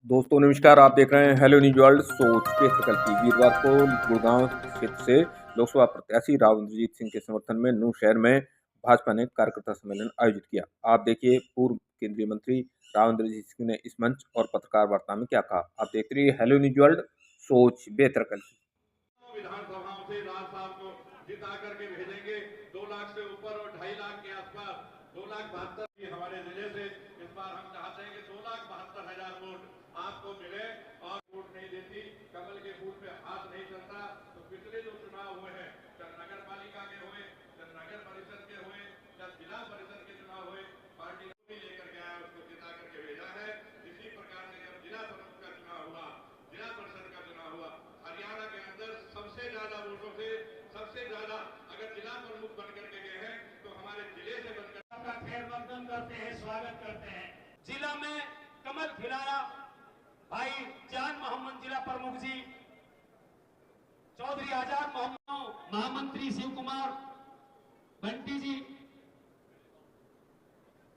दोस्तों नमस्कार, आप देख रहे हैं हेलो न्यूज वर्ल्ड। सोच के सकल की वीरवार को गुड़गांव क्षेत्र से लोकसभा प्रत्याशी राव इंद्रजीत सिंह के समर्थन में नूह शहर में भाजपा ने कार्यकर्ता सम्मेलन आयोजित किया। आप देखिए पूर्व केंद्रीय मंत्री राव इंद्रजीत सिंह ने इस मंच और पत्रकार वार्ता में क्या कहा। आप देखते रहिए हेलो न्यूज वर्ल्ड, सोच बेहतर कल की। विधानसभाओं से राज साहब को जिता करके भेजेंगे 2 लाख से ऊपर और 2.5 लाख के आसपास 2,72,000 हमारे जिले से इस बार हम चाहते हैं कि 2,72,000 वोट आपको मिले और वोट नहीं देती, कमल के फूल पे हाथ नहीं चलता। तो पिछले जो चुनाव हुए हैं, चाहे नगर पालिका के हुए, चाहे नगर परिषद के हुए, चाहे जिला परिषद के चुनाव हुए, पार्टी को भी लेकर के आया, उसको जिता करके भेजा है। इसी प्रकार से जब जिला परिषद का चुनाव हुआ, जिला परिषद का चुनाव हुआ, हरियाणा के अंदर सबसे ज्यादा वोटों से सबसे ज्यादा अगर जिला प्रमुख बन करके गए हैं तो हमारे जिले से बनकर खैर मकदम करते हैं, स्वागत करते हैं। जिला में कमल खिलारा भाई जान मोहम्मद जिला प्रमुख जी, चौधरी आजाद मोहम्मद, महामंत्री शिव कुमार बंटी जी,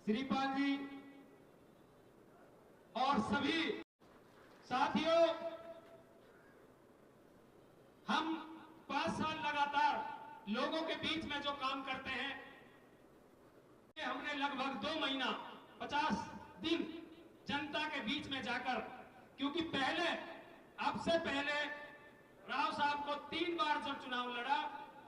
श्रीपाल जी और सभी साथियों, हम 5 साल लगातार लोगों के बीच में जो काम करते हैं, हमने लगभग 2 महीना 50 दिन जनता के बीच में जाकर, क्योंकि पहले आपसे पहले राव साहब को 3 बार जब चुनाव लड़ा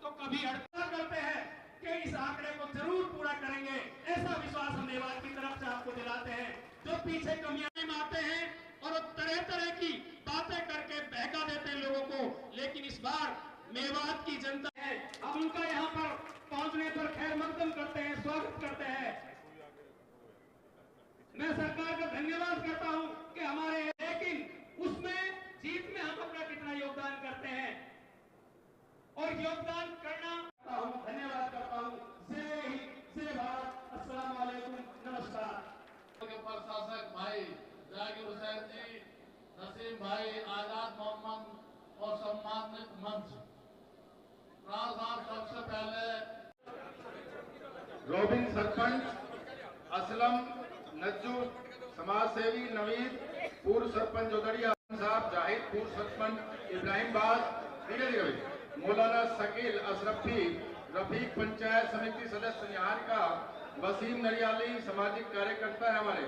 तो कभी हड़ताल करते हैं कि इस आंकड़े को जरूर पूरा करेंगे, ऐसा विश्वास हम मेवात की तरफ से आपको दिलाते हैं। जो पीछे कमियां आते हैं और तरह तरह की बातें करके बहका देते हैं लोगों को, लेकिन इस बार मेवात की जनता है, अब उनका यहाँ पर पहुंचने पर खैर मकदम करते हैं, स्वागत करते हैं। मैं सरकार का धन्यवाद करता हूं कि हमारे, लेकिन उसमें जीत में हम अपना कितना योगदान करते हैं और योगदान करना धन्यवाद करता हूं। जय भारत, अस्सलाम वालेकुम, नमस्कार। प्रशासक भाई जाकिर हुसैन जी, नसीम भाई, आजाद मोहम्मद और सम्मानित मंच, राव साहब सबसे पहले रोबिन सरपंच, असलम, नज्जू, समाज सेवी नवीद, पूर्व सरपंच जोदड़िया साहब, जाहिद पूर्व सरपंच इब्राहिम बाज, मौलाना शकील अशरफी, रफीक पंचायत समिति सदस्य निहारिका, वसीम नरियाली सामाजिक कार्यकर्ता है हमारे,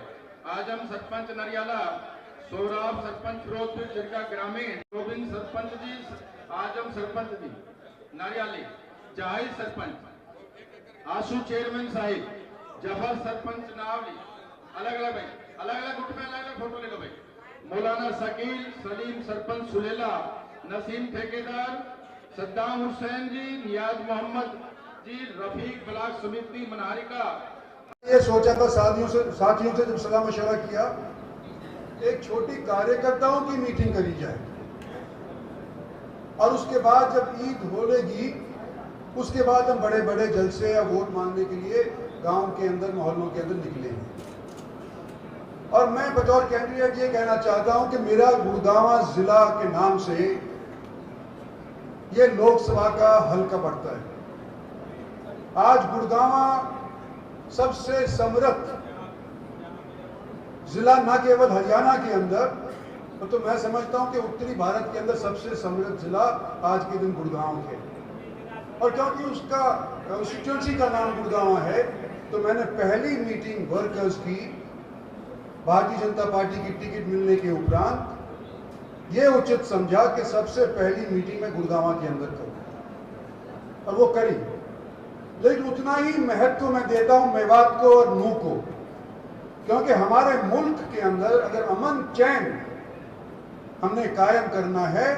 आजम सरपंच नरियाला, सौराब सरपंच फिरोजपुर जिरका ग्रामीण, गोविंद सरपंच जी, आजम सरपंच जी नरियाली, जाहिद सरपंच, आशु चेयरमैन साहिब, जफर सरपंच नावली, अलग अलग भाई, अलग अलग ग्रुप में अलग अलग फोटो ले लो भाई, मौलाना शकील, सलीम सरपंच सुलेला, नसीम ठेकेदार, सद्दाम हुसैन जी, नियाज मोहम्मद जी, रफीक ब्लॉक समिति मनहारिका। ये सोचा था साथियों से जब सलाह मशवरा किया, एक छोटी कार्यकर्ताओं की मीटिंग करी जाए और उसके बाद जब ईद होलेगी उसके बाद हम बड़े बड़े जलसे या वोट मांगने के लिए गांव के अंदर, मोहल्लों के अंदर निकलेंगे। और मैं बतौर कैंडिडेट ये कहना चाहता हूं कि मेरा गुड़गांव जिला के नाम से ये लोकसभा का हल्का पड़ता है। आज गुड़गांव सबसे समृद्ध जिला न केवल हरियाणा के अंदर, तो मैं समझता हूं कि उत्तरी भारत के अंदर सबसे समृद्ध जिला आज के दिन गुड़गांव है। और क्योंकि उसका कॉन्स्टिट्यूंसी का नाम गुड़गांव है, तो मैंने पहली मीटिंग वर्कर्स की भारतीय जनता पार्टी की टिकट मिलने के उपरांत ये उचित समझा कि सबसे पहली मीटिंग में गुड़गांव के अंदर करूं, और वो करी। लेकिन उतना ही महत्व मैं देता हूं मेवात को और नूह को, क्योंकि हमारे मुल्क के अंदर अगर अमन चैन हमने कायम करना है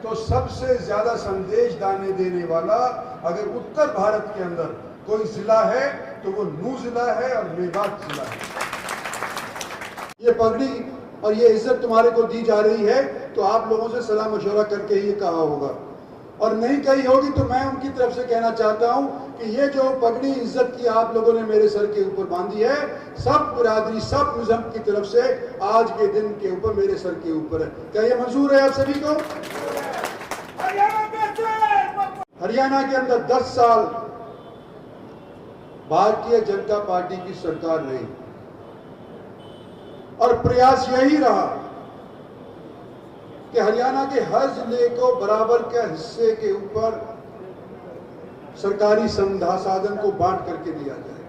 तो सबसे ज्यादा संदेश देने वाला अगर उत्तर भारत के अंदर कोई जिला है तो वो नूह जिला है और मेवात जिला है। ये पगड़ी और ये इज्जत तुम्हारे को दी जा रही है तो आप लोगों से सलाह मशवरा करके ही कहा होगा, और नहीं कही होगी तो मैं उनकी तरफ से कहना चाहता हूं कि ये जो पगड़ी इज्जत की आप लोगों ने मेरे सर के ऊपर बांधी है, सब बिरादरी, सब मजहब की तरफ से आज के दिन के ऊपर मेरे सर के ऊपर है। क्या ये मंजूर है आप सभी को? हरियाणा के अंदर 10 साल भारतीय जनता पार्टी की सरकार रही और प्रयास यही रहा कि हरियाणा के हर जिले को बराबर के हिस्से के ऊपर सरकारी संसाधन को बांट करके दिया जाए।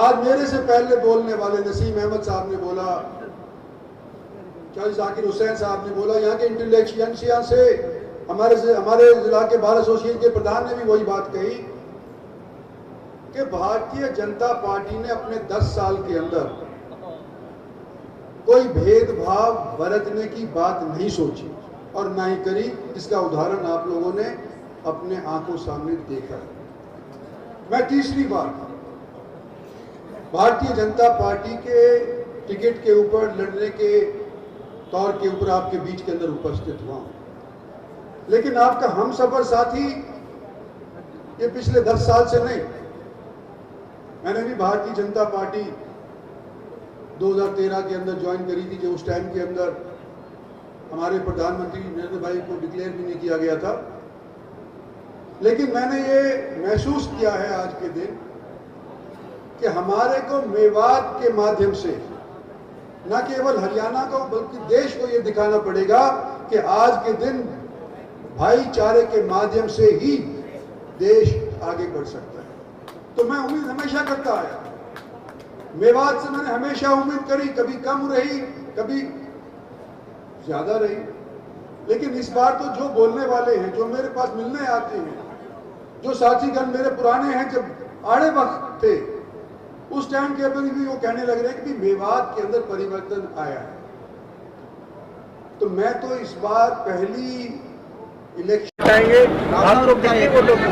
आज मेरे से पहले बोलने वाले नसीम अहमद साहब ने बोला, जाकिर हुसैन साहब ने बोला, यहाँ के इंटेलिजेंसिया से हमारे जिला के बार एसोसिएशन के प्रधान ने भी वही बात कही कि भारतीय जनता पार्टी ने अपने 10 साल के अंदर कोई भेदभाव बरतने की बात नहीं सोची और ना ही करी। इसका उदाहरण आप लोगों ने अपने आंखों सामने देखा है। मैं तीसरी बार भारतीय जनता पार्टी के टिकट के ऊपर लड़ने के तौर के ऊपर आपके बीच के अंदर उपस्थित हुआ हूं, लेकिन आपका हमसफर साथी ये पिछले 10 साल से नहीं। मैंने भी भारतीय जनता पार्टी 2013 के अंदर ज्वाइन करी थी, जो उस टाइम के अंदर हमारे प्रधानमंत्री नरेंद्र भाई को डिक्लेयर भी नहीं किया गया था। लेकिन मैंने ये महसूस किया है आज के दिन कि हमारे को मेवात के माध्यम से न केवल हरियाणा को बल्कि देश को ये दिखाना पड़ेगा कि आज के दिन भाईचारे के माध्यम से ही देश आगे बढ़ सकता है। तो मैं उम्मीद हमेशा करता आया, मेवात से मैंने हमेशा उम्मीद करी, कभी कम रही कभी ज्यादा रही, लेकिन इस बार तो जो बोलने वाले हैं, जो मेरे पास मिलने आते हैं, जो साथीगण मेरे पुराने हैं, जब आड़े वक्त थे उस टाइम के ऊपर भी वो कहने लग रहे हैं कि मेवात के अंदर परिवर्तन आया है। तो मैं तो इस बार पहली इलेक्शन आएंगे आप लोग कितने वोटों की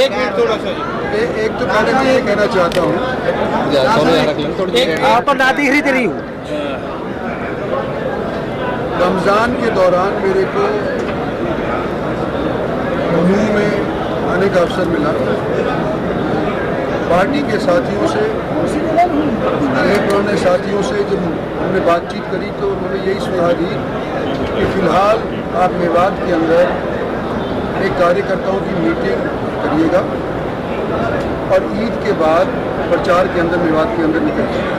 एक मिनट थोड़ा सा एक तो पहले मैं ये कहना चाहता हूँ, आप पर ना दिख रही तेरी रमजान के दौरान मेरे को मुंह में आने का अवसर मिला। पार्टी के साथियों से, एक पुराने साथियों से जब हमने बातचीत करी तो उन्होंने यही सलाह दी कि फिलहाल आप मेवात के अंदर एक कार्यकर्ताओं की मीटिंग करिएगा और ईद के बाद प्रचार के अंदर मेवात के अंदर निकलिएगा।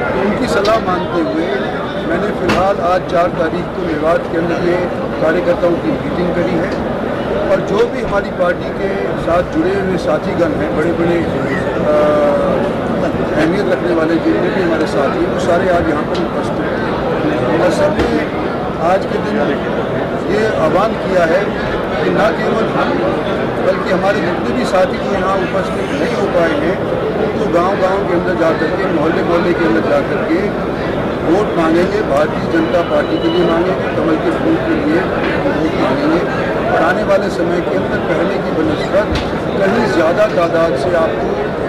तो उनकी सलाह मानते हुए मैंने फिलहाल आज 4 तारीख को मेवात के अंदर ये कार्यकर्ताओं की मीटिंग करी है और जो भी हमारी पार्टी के साथ जुड़े हुए साथीगण हैं, बड़े बड़े अहमियत रखने वाले जितने भी हमारे साथी हैं, वो सारे आज यहाँ पर उपस्थित हैं। और सबने आज के दिन ये आह्वान किया है कि न केवल हम बल्कि हमारे जितने भी साथी जो यहाँ उपस्थित नहीं हो पाए हैं उनको गांव-गांव के अंदर जा करके, मोहल्ले के अंदर जा करके वोट मांगेंगे। भारतीय जनता पार्टी के लिए मांगेंगे, कमल के फूल के लिए वोट मांगेंगे और आने वाले समय के अंदर पहले की बनस्पत कहीं ज़्यादा तादाद से आपको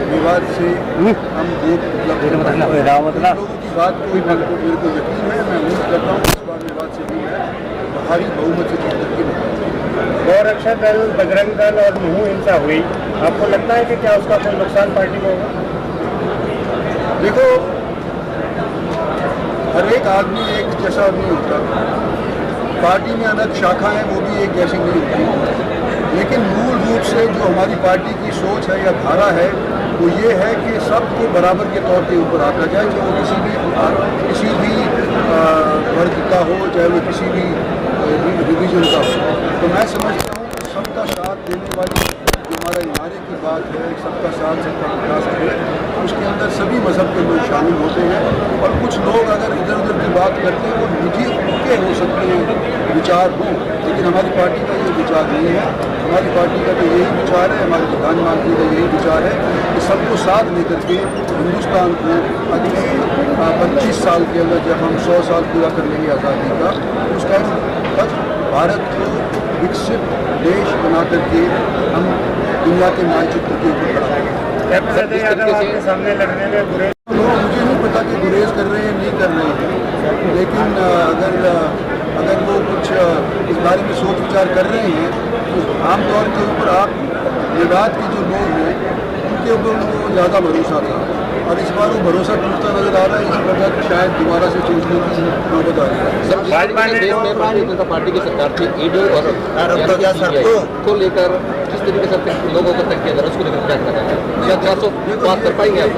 विवाद से हम वोट उपलब्ध लोगों की बात को मेरे को यकीन है। मैं उम्मीद करता हूँ इस बार विवाद से भी है भारी बहुमत से जीत करके। गौरक्षा दल, बजरंग दल और मुहू हिंसा हुई, आपको लगता है कि क्या उसका कोई नुकसान पार्टी को होगा? देखो, हर एक आदमी एक जैसा नहीं होता, पार्टी में अलग शाखाएं वो भी एक जैसी नहीं होती, लेकिन मूल रूप से जो हमारी पार्टी की सोच है या धारा है वो ये है कि सबको बराबर के तौर पे ऊपर आका जाए, चाहे वो किसी भी वर्ग का हो, चाहे वो किसी भी रिलीजन का हो। तो मैं समझता हूँ कि सबका साथ देने वाली जो हमारा नारे की बात है, सबका साथ सबका विकास है, उसके अंदर सभी मजहब के लोग शामिल होते हैं। और कुछ लोग अगर इधर उधर की बात करते हैं वो निजी उनके हो सकते हैं विचार हों, लेकिन हमारी पार्टी का ये विचार नहीं है। हमारी पार्टी का तो यही विचार है, हमारे प्रधानमंत्री का यही विचार है कि सबको साथ लेकर के हिंदुस्तान को अगले 25 साल के अंदर जब हम 100 साल पूरा कर लेंगे आज़ादी का, उस टाइम तक भारत को विकसित देश बना करके हम दुनिया के मानचित्र के ऊपर खड़ा आपके सामने लड़ने में बुरे मुझे नहीं पता कि गुरेज कर रहे हैं नहीं कर रहे हैं, लेकिन अगर वो कुछ इस बारे में सोच विचार कर रहे हैं तो आमतौर के ऊपर आप मेवात के जो लोग हैं उनके ऊपर उनको ज़्यादा भरोसा था और इस बार वो भरोसा टूटता नजर आ रहा है। इसी वजह शायद दोबारा से सोचने की नौबत आ रही है। देश में भारतीय जनता पार्टी की सरकार थी, ईडी और को लेकर किस तरीके से लोगों को तक किया जा रहा है, उसको लेकर क्या करना है? क्या 400 पास कर पाएंगे आप?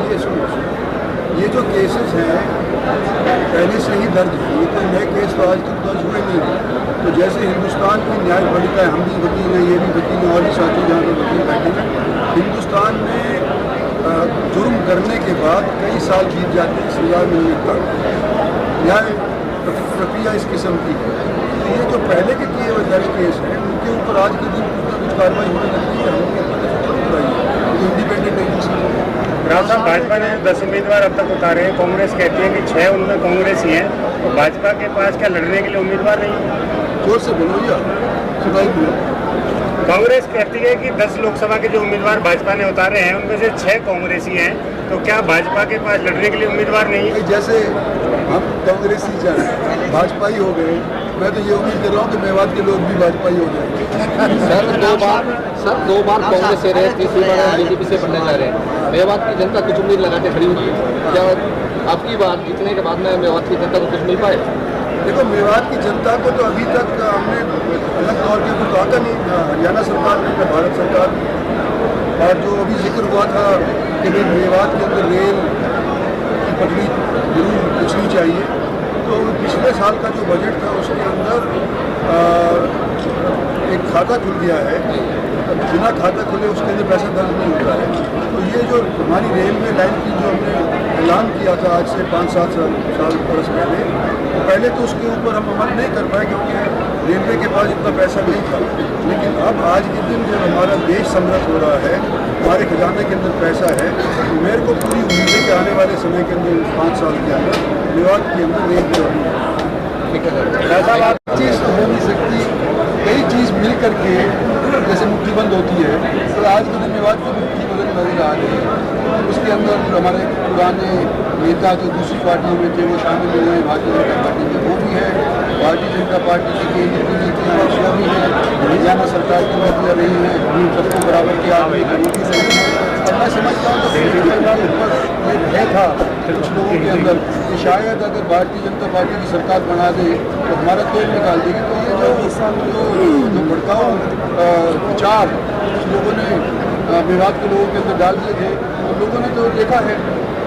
ये जो केसेस हैं पहले से ही दर्ज है, ये कोई नए केस तो आज तक दर्ज हुए नहीं हैं। तो जैसे हिंदुस्तान की न्यायपालिका है, हम भी वकील हैं, ये भी वकील हैं, और भी साथी जहाँ पर वकील बैठे हैं। हिंदुस्तान में जुर्म करने के बाद कई साल बीत जाते हैं सजा मिलने तक। न्याय प्रक्रिया इस किस्म की है। तो ये जो पहले के किए हुए दर्ज केस हैं, उनके ऊपर आज के दिन कुछ कार्रवाई होने लगती है, हमने इंडिपेंडेंट एजेंसी है। राव साहब, भाजपा ने 10 उम्मीदवार अब तक उतारे हैं। कांग्रेस कहती है कि 6 उनमें कांग्रेसी हैं, तो भाजपा के पास क्या लड़ने के लिए उम्मीदवार नहीं है? जोर से बोलो या सुनाई बोलो। कांग्रेस कहती है कि 10 लोकसभा के जो उम्मीदवार भाजपा ने उतारे हैं उनमें से 6 कांग्रेसी हैं, तो क्या भाजपा के पास लड़ने के लिए उम्मीदवार नहीं है? जैसे हम कांग्रेसी जाए भाजपा ही हो गए, मैं तो ये उम्मीद कर रहा हूँ कि मेवात के लोग भी भाजपा ही हो जाएंगे। सर दो बार कांग्रेस से रहे, तीसरी बार बीजेपी से बनने जा रहे हैं। मेवात की जनता कुछ उम्मीद लगा के खड़ी हुई है, क्या आपकी बात जीतने के बाद में मेवात की जनता को कुछ मिल पाए? देखो, मेवात की जनता को तो अभी तक हमने अलग तौर के ऊपर कहा था नहीं, हरियाणा सरकार ने, भारत सरकार ने, और जो अभी जिक्र हुआ था कि भाई मेवात के अंदर रेल की पटरी जरूर पूछनी चाहिए, तो पिछले साल का जो बजट था उसके अंदर एक खाता खुल गया है। बिना खाता खुले उसके अंदर पैसा दर्ज नहीं होता है। तो ये जो हमारी रेलवे लाइन की जो हमने ऐलान किया था आज से 5-7 साल बरस पहले तो उसके ऊपर हम अमल नहीं कर पाए क्योंकि रेलवे के पास इतना पैसा नहीं था। लेकिन अब आज के दिन जब हमारा देश समृद्ध हो रहा है, हमारे खजाने के अंदर पैसा है, तो मेरे को पूरी उम्मीद है कि आने वाले समय के अंदर 5 साल के अंदर मेवात के अंदर रेल चीज़ तो हो नहीं सकती। कई चीज़ मिल करके जैसे मुट्ठी बंद होती है, तो आज के दिन मेवात की मुट्ठी बंद नजर आ रही है। उसके अंदर हमारे पुराने नेता जो दूसरी पार्टियों में थे वो शामिल हुए हैं, भारतीय जनता पार्टी में वो भी है, भारतीय जनता पार्टी की केंद्रीय नीतियाँ वो भी है, हरियाणा सरकार की नीतियाँ रही हैं, सबको बराबर की आदमी की नीति सही है। अब मैं समझता हूँ कि ऊपर ये भय था कुछ लोगों के अंदर कि शायद अगर भारतीय जनता पार्टी की सरकार बना दे तो हमारा तेल निकाल देगी। तो ये जो भड़काऊ विचार कुछ लोगों ने मेवात के लोगों के अंदर डाल दिए थे, तो लोगों ने तो देखा है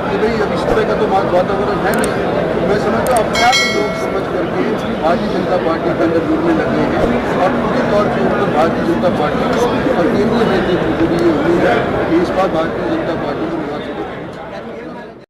कि भाई अब इस तरह का तो वातावरण है नहीं। तो मैं समझता हूँ अपने आप लोग समझ करके भारतीय जनता पार्टी के अंदर जुड़ने लगे हैं, और पूरे तौर के ऊपर भारतीय जनता पार्टी और केंद्रीय नेतृत्व को भी ये उम्मीद है कि इस बार भारतीय जनता पार्टी